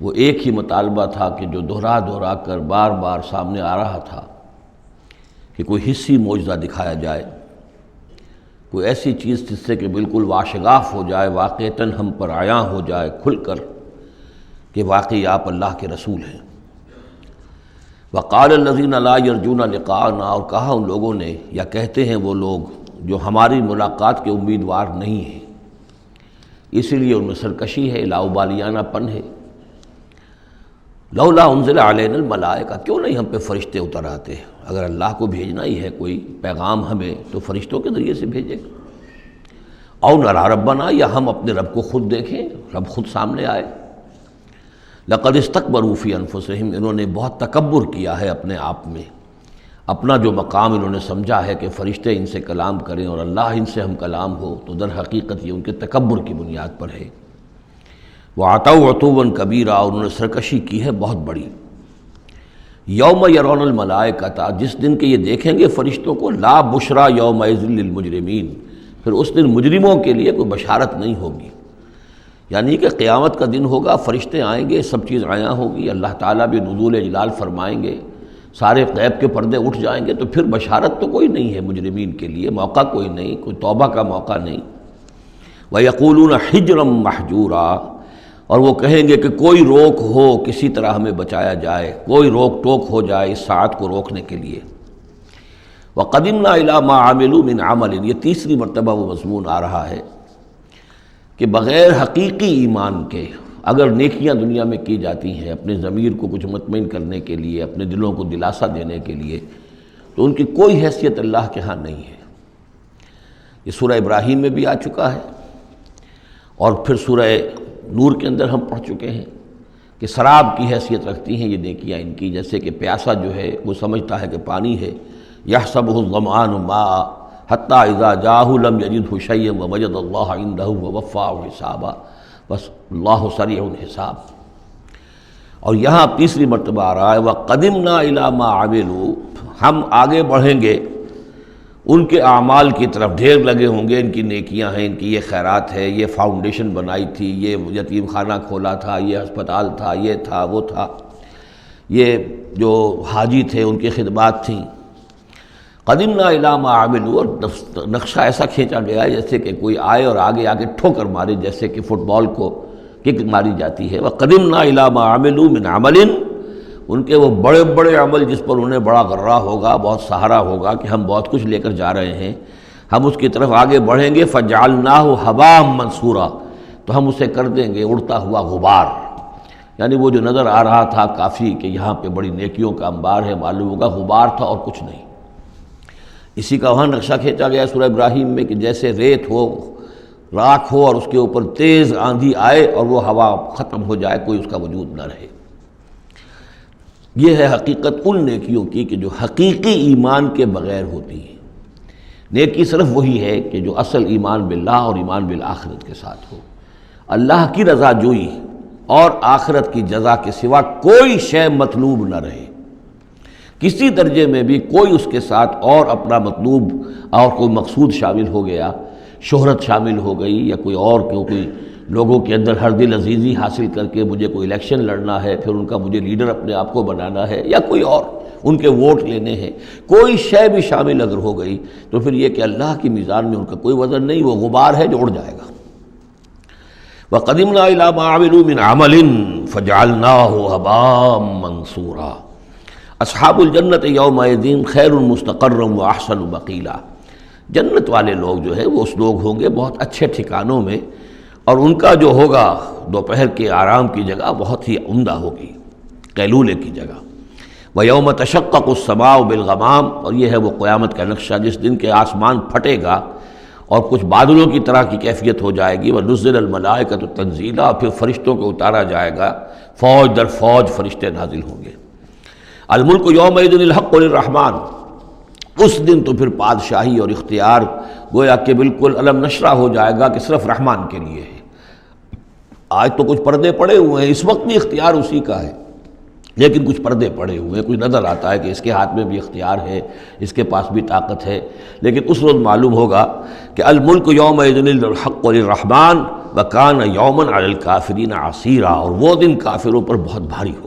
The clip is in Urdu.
وہ ایک ہی مطالبہ تھا کہ جو دہرا دہرا کر بار بار سامنے آ رہا تھا کہ کوئی حصی معجزہ دکھایا جائے، کوئی ایسی چیز جس سے کہ بالکل واشگاف ہو جائے، واقعتاً ہم پر عیاں ہو جائے کھل کر کہ واقعی آپ اللہ کے رسول ہیں۔ وقال الذین لا یرجون لقاءنا، اور کہا ان لوگوں نے، یا کہتے ہیں وہ لوگ جو ہماری ملاقات کے امیدوار نہیں ہیں، اسی لیے ان میں سرکشی ہے، لاؤبالیانہ پن ہے۔ لولا انزل علینا الملائکہ، کیوں نہیں ہم پہ فرشتے اتر آتے؟ اگر اللہ کو بھیجنا ہی ہے کوئی پیغام ہمیں تو فرشتوں کے ذریعے سے بھیجے گا۔ او نری ربنا، یا ہم اپنے رب کو خود دیکھیں، رب خود سامنے آئے۔ لقد استکبروا فی انفسہم، انہوں نے بہت تکبر کیا ہے اپنے آپ میں، اپنا جو مقام انہوں نے سمجھا ہے کہ فرشتے ان سے کلام کریں اور اللہ ان سے ہم کلام ہو، تو در حقیقت یہ ان کے تکبر کی بنیاد پر ہے۔ وَعَتَوْا عُتُوًّا كَبِيرًا، اور انہوں نے سرکشی کی ہے بہت بڑی۔ یوم یرون الملائکۃ، جس دن کے یہ دیکھیں گے فرشتوں کو، لا بشریٰ یومئذ للمجرمین، پھر اس دن مجرموں کے لیے کوئی بشارت نہیں ہوگی۔ یعنی کہ قیامت کا دن ہوگا، فرشتے آئیں گے، سب چیز عیاں ہوگی، اللہ تعالیٰ بھی نزول جلال فرمائیں گے، سارے غیب کے پردے اٹھ جائیں گے، تو پھر بشارت تو کوئی نہیں ہے مجرمین کے لیے، موقع کوئی نہیں، کوئی توبہ کا موقع نہیں۔ وَيَقُولُونَ حِجْرًا مَحْجُورًا، اور وہ کہیں گے کہ کوئی روک ہو، کسی طرح ہمیں بچایا جائے، کوئی روک ٹوک ہو جائے اس ساعت کو روکنے کے لیے۔ وَقَدِمْنَا إِلَىٰ مَا عَمِلُوا مِنْ عَمَلٍ، یہ تیسری مرتبہ وہ مضمون آ رہا ہے کہ بغیر حقیقی ایمان کے اگر نیکیاں دنیا میں کی جاتی ہیں اپنے ضمیر کو کچھ مطمئن کرنے کے لیے، اپنے دلوں کو دلاسا دینے کے لیے، تو ان کی کوئی حیثیت اللہ کے ہاں نہیں ہے۔ یہ سورہ ابراہیم میں بھی آ چکا ہے، اور پھر سورہ نور کے اندر ہم پڑھ چکے ہیں کہ سراب کی حیثیت رکھتی ہیں یہ نیکیاں ان کی، جیسے کہ پیاسا جو ہے وہ سمجھتا ہے کہ پانی ہے، یحسبہ الظمآن ماء حتی اذا جاءہ لم یجدہ شیئا ووجد اللہ عندہ ووفاہ حسابا، بس اللہ سریع الحساب۔ اور یہاں تیسری مرتبہ آ رہا ہے وَقَدِمْنَا إِلَىٰ مَا عَمِلُوا، ہم آگے بڑھیں گے ان کے اعمال کی طرف، ڈھیر لگے ہوں گے، ان کی نیکیاں ہیں، ان کی یہ خیرات ہے، یہ فاؤنڈیشن بنائی تھی، یہ یتیم خانہ کھولا تھا، یہ ہسپتال تھا، یہ تھا وہ تھا، یہ جو حاجی تھے ان کی خدمات تھیں۔ قدمنا الی ما عملوا، اور نقشہ ایسا کھینچا گیا ہے جیسے کہ کوئی آئے اور آگے آگے ٹھوکر مارے، جیسے کہ فٹ بال کو کک ماری جاتی ہے۔ وقدمنا الی ما عملوا من عمل، ان کے وہ بڑے بڑے عمل جس پر انہیں بڑا غرہ ہوگا، بہت سہارا ہوگا کہ ہم بہت کچھ لے کر جا رہے ہیں، ہم اس کی طرف آگے بڑھیں گے۔ فجعلناہ ھباء منثورا، تو ہم اسے کر دیں گے اڑتا ہوا غبار۔ یعنی وہ جو نظر آ رہا تھا کافی کہ یہاں پہ بڑی نیکیوں کا انبار ہے، معلوم ہوگا غبار تھا اور کچھ نہیں۔ اسی کا وہاں نقشہ کھینچا گیا سورہ ابراہیم میں کہ جیسے ریت ہو، راکھ ہو، اور اس کے اوپر تیز آندھی آئے اور وہ ہوا ختم ہو جائے، کوئی اس کا وجود نہ رہے۔ یہ ہے حقیقت ان نیکیوں کی کہ جو حقیقی ایمان کے بغیر ہوتی ہیں۔ نیکی صرف وہی ہے کہ جو اصل ایمان باللہ اور ایمان بالآخرت کے ساتھ ہو، اللہ کی رضا جوئی اور آخرت کی جزا کے سوا کوئی شے مطلوب نہ رہے، کسی درجے میں بھی کوئی اس کے ساتھ اور اپنا مطلوب اور کوئی مقصود شامل ہو گیا، شہرت شامل ہو گئی، یا کوئی اور کوئی لوگوں کے اندر ہر دل عزیزی حاصل کر کے مجھے کوئی الیکشن لڑنا ہے، پھر ان کا مجھے لیڈر اپنے آپ کو بنانا ہے، یا کوئی اور ان کے ووٹ لینے ہیں، کوئی شے بھی شامل اگر ہو گئی تو پھر یہ کہ اللہ کی میزان میں ان کا کوئی وزن نہیں، وہ غبار ہے جو اڑ جائے گا۔ وَقَدِمْنَا إِلَىٰ مَا عَمِلُوا مِنْ عَمَلٍ فَجَعَلْنَاهُ هَبَاءً مَنثُورًا۔ اصحاب الجنت یومئذ خیر مستقرا واحسن مقیلا، جنت والے لوگ جو ہے وہ اس لوگ ہوں گے بہت اچھے ٹھکانوں میں، اور ان کا جو ہوگا دوپہر کے آرام کی جگہ بہت ہی عمدہ ہوگی، قیلولے کی جگہ۔ وَيَوْمَ تَشَقَّقُ السَّمَاءُ بِالْغَمَامِ، اور یہ ہے وہ قیامت کا نقشہ جس دن کے آسمان پھٹے گا اور کچھ بادلوں کی طرح کی کیفیت ہو جائے گی۔ وَنُزِّلَ الْمَلَائِكَةُ تَنزِيلًا، اور پھر فرشتوں کو اتارا جائے گا، فوج در فوج فرشتے نازل ہوں گے۔ الملک یومئذ الحق للرحمن، اس دن تو پھر بادشاہی اور اختیار گویا کہ بالکل علم نشرہ ہو جائے گا کہ صرف رحمان کے لیے ہے۔ آج تو کچھ پردے پڑے ہوئے ہیں، اس وقت بھی اختیار اسی کا ہے، لیکن کچھ پردے پڑے ہوئے ہیں، کچھ نظر آتا ہے کہ اس کے ہاتھ میں بھی اختیار ہے، اس کے پاس بھی طاقت ہے، لیکن اس روز معلوم ہوگا کہ الملک یومئذ الحق للرحمن وَكَانَ يَوْمًا عَلَى الْكَافِرِينَ عَسِيرًا، اور وہ دن کافروں پر بہت بھاری ہو